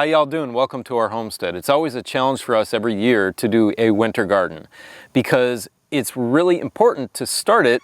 How y'all doing? Welcome to our homestead. It's always a challenge for us every year to do a winter garden because it's really important to start it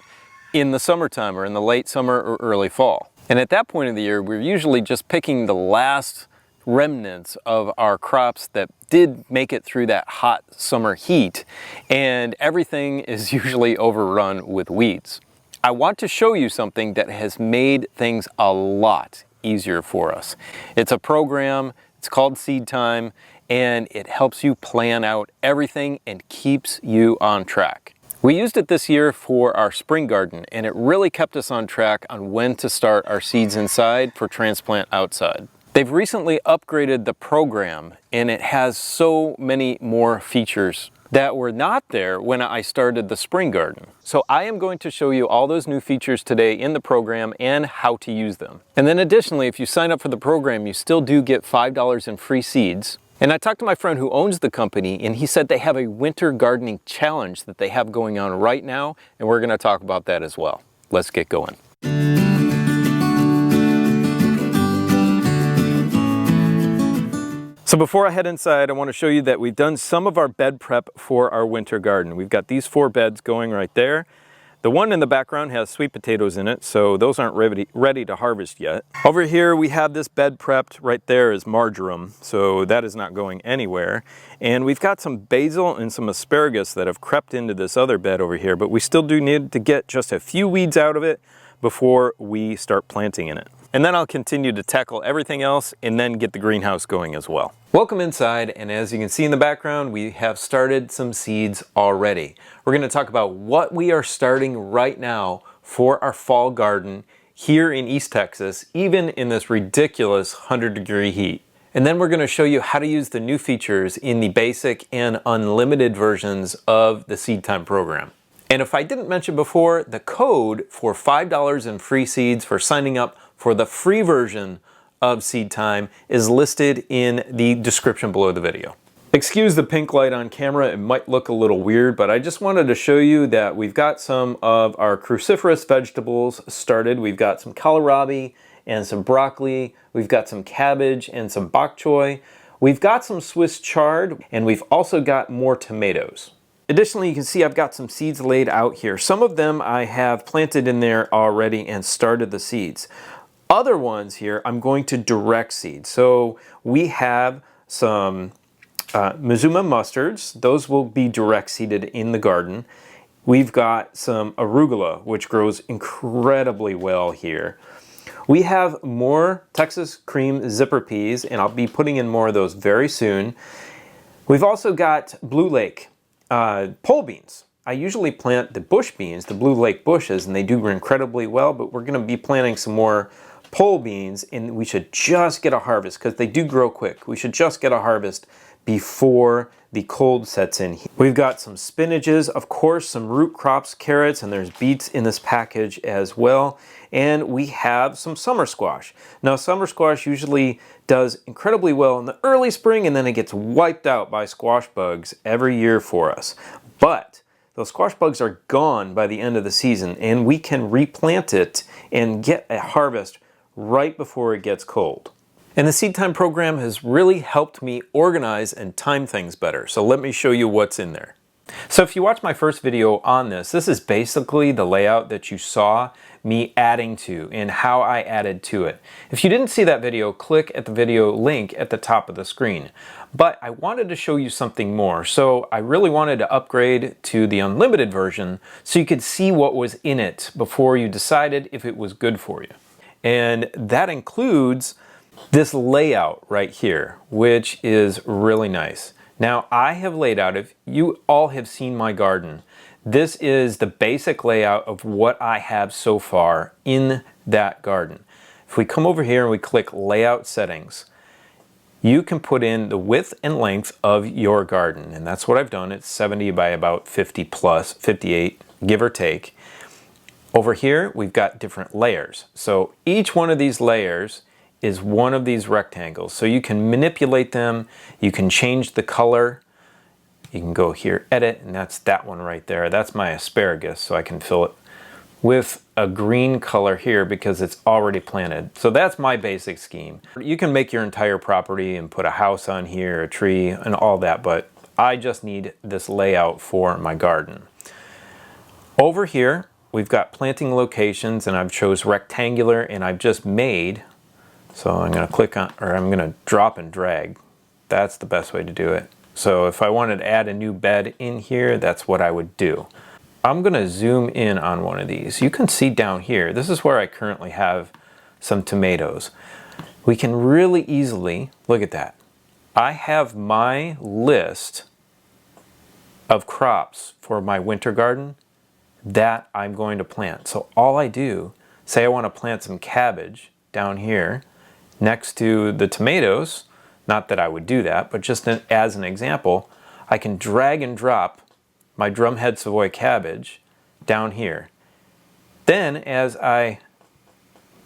in the summertime or in the late summer or early fall. And at that point of the year, we're usually just picking the last remnants of our crops that did make it through that hot summer heat, and everything is usually overrun with weeds. I want to show you something that has made things a lot easier for us. It's a program. It's called Seedtime, and it helps you plan out everything and keeps you on track. We used it this year for our spring garden, and it really kept us on track on when to start our seeds inside for transplant outside. They've recently upgraded the program, and it has so many more features that were not there when I started the spring garden. So I am going to show you all those new features today in the program and how to use them. And then additionally, if you sign up for the program, you still do get $5 in free seeds. And I talked to my friend who owns the company, and he said they have a winter gardening challenge that they have going on right now, and we're going to talk about that as well. Let's get going. So before I head inside, I want to show you that we've done some of our bed prep for our winter garden. We've got these 4 beds going right there. The one in the background has sweet potatoes in it, so those aren't ready to harvest yet. Over here we have this bed prepped. Right there is marjoram, so that is not going anywhere. And we've got some basil and some asparagus that have crept into this other bed over here, but we still do need to get just a few weeds out of it before we start planting in it. And then I'll continue to tackle everything else and then get the greenhouse going as well. Welcome inside, and as you can see in the background, we have started some seeds already. We're going to talk about what we are starting right now for our fall garden here in East Texas, even in this ridiculous 100-degree heat. And then we're going to show you how to use the new features in the basic and unlimited versions of the Seedtime program. And if I didn't mention before, the code for $5 in free seeds for signing up for the free version of Seedtime is listed in the description below the video. Excuse the pink light on camera, it might look a little weird, but I just wanted to show you that we've got some of our cruciferous vegetables started. We've got some kohlrabi and some broccoli. We've got some cabbage and some bok choy. We've got some Swiss chard, and we've also got more tomatoes. Additionally, you can see I've got some seeds laid out here. Some of them I have planted in there already and started the seeds. Other ones here, I'm going to direct seed. So we have some Mizuma mustards. Those will be direct seeded in the garden. We've got some arugula, which grows incredibly well here. We have more Texas cream zipper peas, and I'll be putting in more of those very soon. We've also got Blue Lake pole beans. I usually plant the bush beans, the Blue Lake bushes, and they do incredibly well, but we're going to be planting some more pole beans, and we should just get a harvest because they do grow quick. We should just get a harvest before the cold sets in. We've got some spinaches, of course, some root crops, carrots, and there's beets in this package as well. And we have some summer squash. Now, summer squash usually does incredibly well in the early spring, and then it gets wiped out by squash bugs every year for us. But those squash bugs are gone by the end of the season, and we can replant it and get a harvest right before it gets cold. And the Seedtime program has really helped me organize and time things better. So let me show you what's in there. So if you watch my first video on this, this is basically the layout that you saw me adding to and how I added to it. If you didn't see that video, click at the video link at the top of the screen. But I wanted to show you something more. So I really wanted to upgrade to the unlimited version so you could see what was in it before you decided if it was good for you. And that includes this layout right here, which is really nice. Now, I have laid out, if you all have seen my garden, this is the basic layout of what I have so far in that garden. If we come over here and we click Layout Settings, you can put in the width and length of your garden, and that's what I've done. It's 70 by about 50 plus, 58, give or take. Over here, we've got different layers. So each one of these layers is one of these rectangles. So you can manipulate them, you can change the color, you can go here, edit, and that's that one right there. That's my asparagus, so I can fill it with a green color here because it's already planted. So that's my basic scheme. You can make your entire property and put a house on here, a tree, and all that, but I just need this layout for my garden. Over here, we've got planting locations, and I've chose rectangular, and I've just made, so I'm going to click on, or I'm going to drop and drag. That's the best way to do it. So if I wanted to add a new bed in here, that's what I would do. I'm going to zoom in on one of these. You can see down here, this is where I currently have some tomatoes. We can really easily, look at that. I have my list of crops for my winter garden that I'm going to plant. So all I do, say I want to plant some cabbage down here next to the tomatoes, not that I would do that, but just as an example, I can drag and drop my drumhead Savoy cabbage down here. Then as I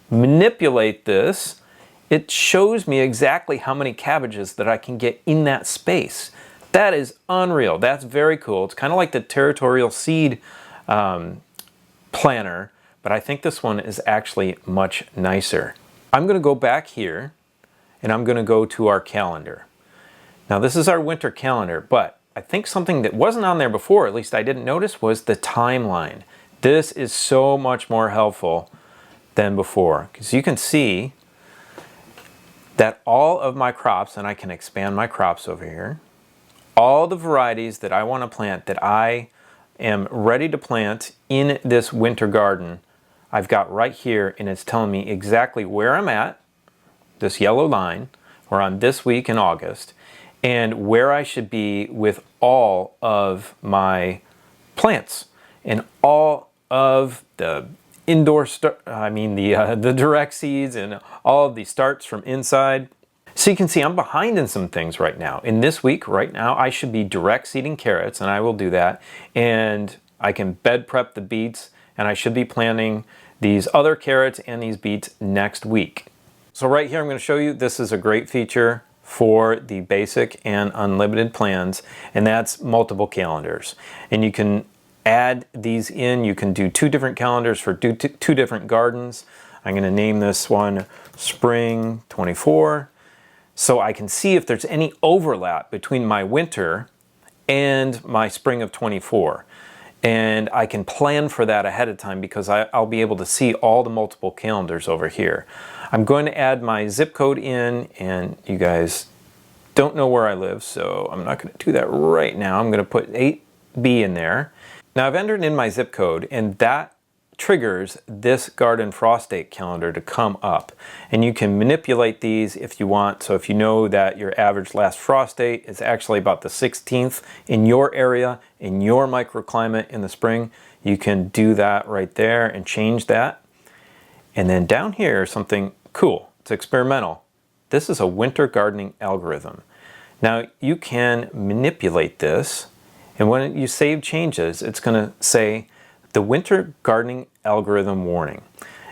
manipulate this, it shows me exactly how many cabbages that I can get in that space. That is unreal. That's very cool. It's kind of like the territorial seed planner, but I think this one is actually much nicer. I'm going to go back here and I'm going to go to our calendar. Now this is our winter calendar, but I think something that wasn't on there before, at least I didn't notice, was the timeline. This is so much more helpful than before, because you can see that all of my crops, and I can expand my crops over here, all the varieties that I want to plant, that I am ready to plant in this winter garden, I've got right here, and it's telling me exactly where I'm at, this yellow line, we're on this week in August, and where I should be with all of my plants and all of the indoor the direct seeds and all of the starts from inside. So you can see I'm behind in some things right now. In this week, right now, I should be direct seeding carrots, and I will do that. And I can bed prep the beets, and I should be planting these other carrots and these beets next week. So right here, I'm going to show you, this is a great feature for the basic and unlimited plans, and that's multiple calendars. And you can add these in. You can do 2 different calendars for 2 different gardens. I'm going to name this one Spring 24, so I can see if there's any overlap between my winter and my spring of 24. And I can plan for that ahead of time because I'll be able to see all the multiple calendars over here. I'm going to add my zip code in, and you guys don't know where I live, so I'm not going to do that right now. I'm going to put 8B in there. Now I've entered in my zip code, and that triggers this garden frost date calendar to come up. And you can manipulate these if you want. So if you know that your average last frost date is actually about the 16th in your area, in your microclimate in the spring, you can do that right there and change that. And then down here, something cool. It's experimental. This is a winter gardening algorithm. Now you can manipulate this, and when you save changes, it's going to say the winter gardening algorithm warning.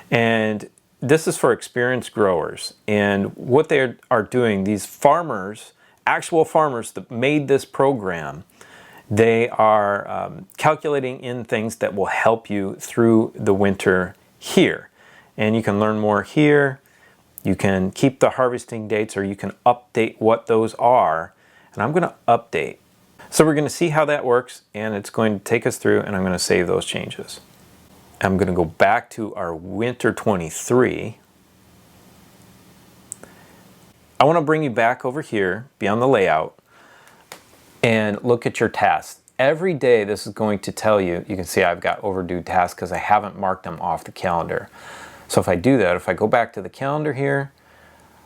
And this is for experienced growers. And what they are doing, these farmers, actual farmers that made this program, they are calculating in things that will help you through the winter here. And you can learn more here. You can keep the harvesting dates, or you can update what those are. And I'm going to update. So we're going to see how that works, and it's going to take us through, and I'm going to save those changes. I'm going to go back to our winter 23. I want to bring you back over here, beyond the layout, and look at your tasks. Every day this is going to tell you, you can see I've got overdue tasks because I haven't marked them off the calendar. So if I do that, if I go back to the calendar here,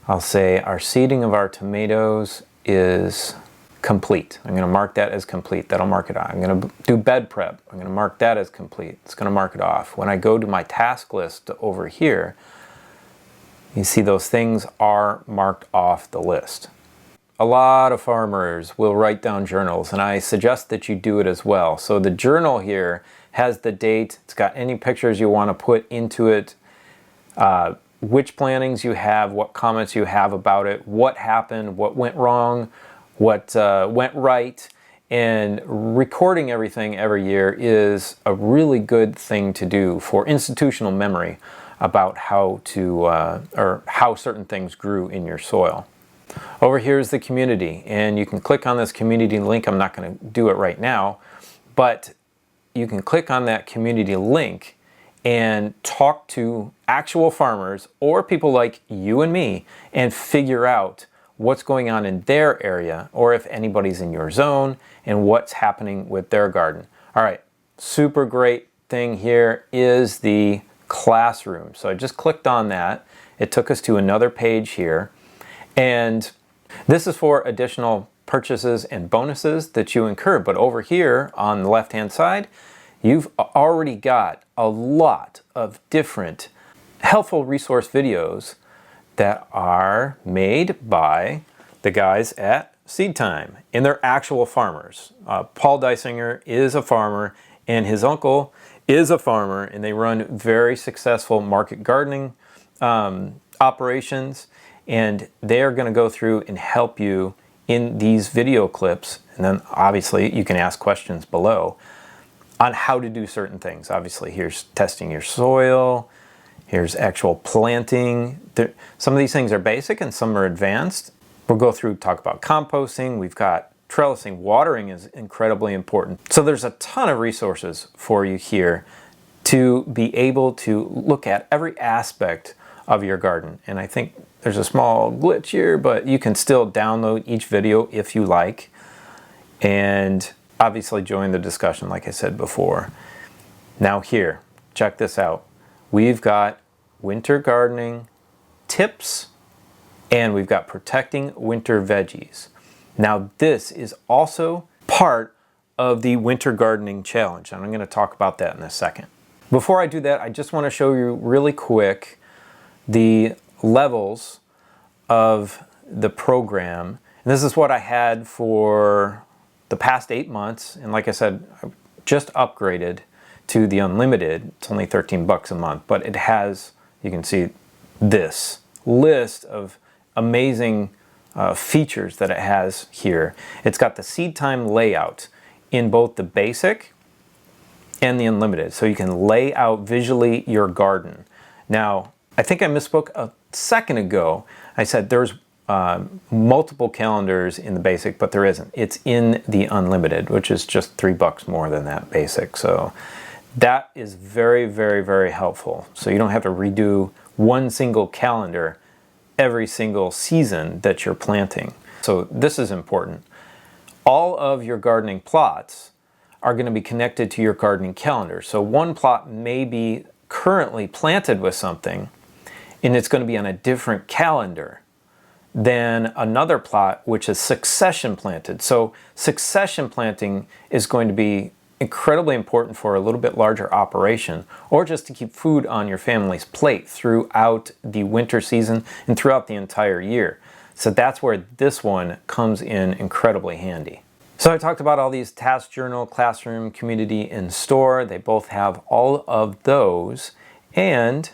I'll say our seeding of our tomatoes is complete. I'm going to mark that as complete. That'll mark it off. I'm going to do bed prep. I'm going to mark that as complete. It's going to mark it off. When I go to my task list over here, you see those things are marked off the list. A lot of farmers will write down journals, and I suggest that you do it as well. So the journal here has the date. It's got any pictures you want to put into it, which plantings you have, what comments you have about it, what happened, what went wrong, what went right, And recording everything every year is a really good thing to do for institutional memory about how to, or how certain things grew in your soil. Over here is the community, and you can click on this community link. I'm not going to do it right now, but you can click on that community link and talk to actual farmers or people like you and me and figure out what's going on in their area, or if anybody's in your zone, and what's happening with their garden. All right, super great thing here is the classroom. So I just clicked on that. It took us to another page here, and this is for additional purchases and bonuses that you incur. But over here on the left-hand side, you've already got a lot of different helpful resource videos that are made by the guys at Seedtime, and they're actual farmers. Paul Dysinger is a farmer, and his uncle is a farmer, and they run very successful market gardening operations, and they are going to go through and help you in these video clips. And then obviously you can ask questions below on how to do certain things. Obviously here's testing your soil, here's actual planting. Some of these things are basic and some are advanced. We'll go through, talk about composting. We've got trellising. Watering is incredibly important. So there's a ton of resources for you here to be able to look at every aspect of your garden. And I think there's a small glitch here, but you can still download each video if you like. And obviously join the discussion like I said before. Now here, check this out. We've got winter gardening tips, and we've got protecting winter veggies. Now this is also part of the winter gardening challenge, and I'm going to talk about that in a second. Before I do that, I just want to show you really quick the levels of the program. And this is what I had for the past 8 months, and like I said, I just upgraded to the unlimited. It's only 13 bucks a month, but it has, you can see this list of amazing features that it has here. It's got the Seedtime layout in both the basic and the unlimited, so you can lay out visually your garden. Now, I think I misspoke a second ago. I said there's multiple calendars in the basic, but there isn't. It's in the unlimited, which is just 3 bucks more than that basic. So that is very, very, very helpful. So you don't have to redo one single calendar every single season that you're planting. So this is important. All of your gardening plots are going to be connected to your gardening calendar. So one plot may be currently planted with something, and it's going to be on a different calendar than another plot which is succession planted. So succession planting is going to be incredibly important for a little bit larger operation, or just to keep food on your family's plate throughout the winter season and throughout the entire year. So that's where this one comes in incredibly handy. So I talked about all these task journal, classroom, community, and store. They both have all of those, and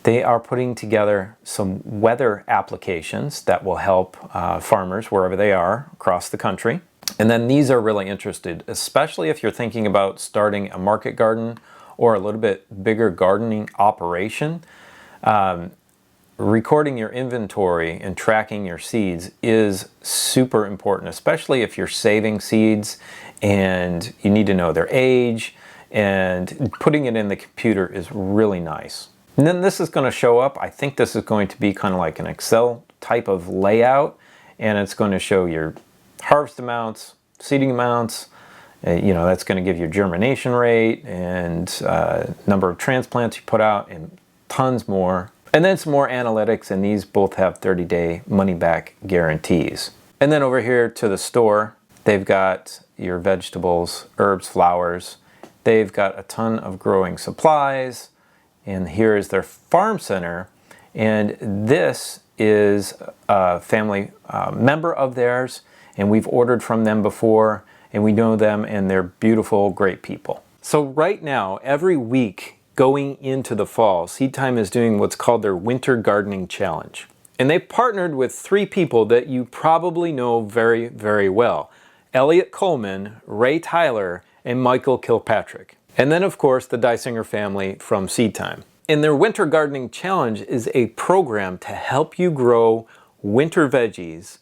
they are putting together some weather applications that will help farmers wherever they are across the country. And then these are really interested, especially if you're thinking about starting a market garden or a little bit bigger gardening operation. Recording your inventory and tracking your seeds is super important, especially if you're saving seeds and you need to know their age, and putting it in the computer is really nice. And then this is going to show up. I think this is going to be kind of like an Excel type of layout, and it's going to show your harvest amounts, seeding amounts, you know, that's going to give you germination rate and number of transplants you put out and tons more. And then some more analytics, and these both have 30-day money-back guarantees. And then over here to the store, they've got your vegetables, herbs, flowers. They've got a ton of growing supplies. And here is their farm center. And this is a family member of theirs, and we've ordered from them before, and we know them, and they're beautiful, great people. So right now, every week, going into the fall, Seedtime is doing what's called their Winter Gardening Challenge. And they partnered with 3 people that you probably know very, very well. Elliot Coleman, Ray Tyler, and Michael Kilpatrick. And then of course the Dysinger family from Seedtime. And their Winter Gardening Challenge is a program to help you grow winter veggies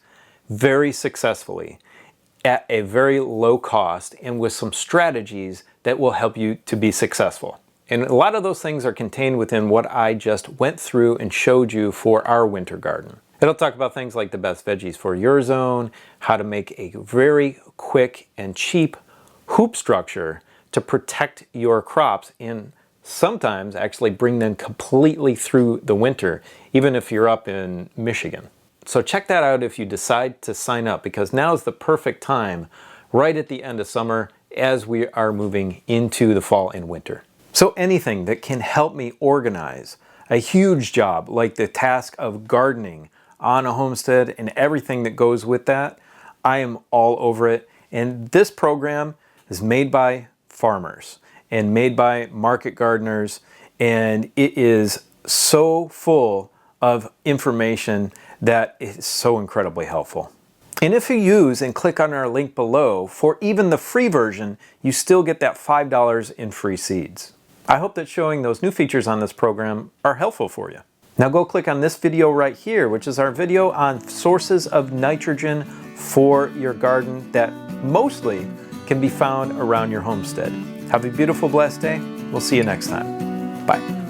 very successfully at a very low cost and with some strategies that will help you to be successful. And a lot of those things are contained within what I just went through and showed you for our winter garden. It'll talk about things like the best veggies for your zone, how to make a very quick and cheap hoop structure to protect your crops and sometimes actually bring them completely through the winter, even if you're up in Michigan. So check that out if you decide to sign up, because now is the perfect time, right at the end of summer, as we are moving into the fall and winter. So anything that can help me organize a huge job like the task of gardening on a homestead and everything that goes with that, I am all over it. And this program is made by farmers and made by market gardeners, and it is so full of information that is so incredibly helpful. And if you use and click on our link below, for even the free version, you still get that $5 in free seeds. I hope that showing those new features on this program are helpful for you. Now go click on this video right here, which is our video on sources of nitrogen for your garden that mostly can be found around your homestead. Have a beautiful, blessed day. We'll see you next time. Bye.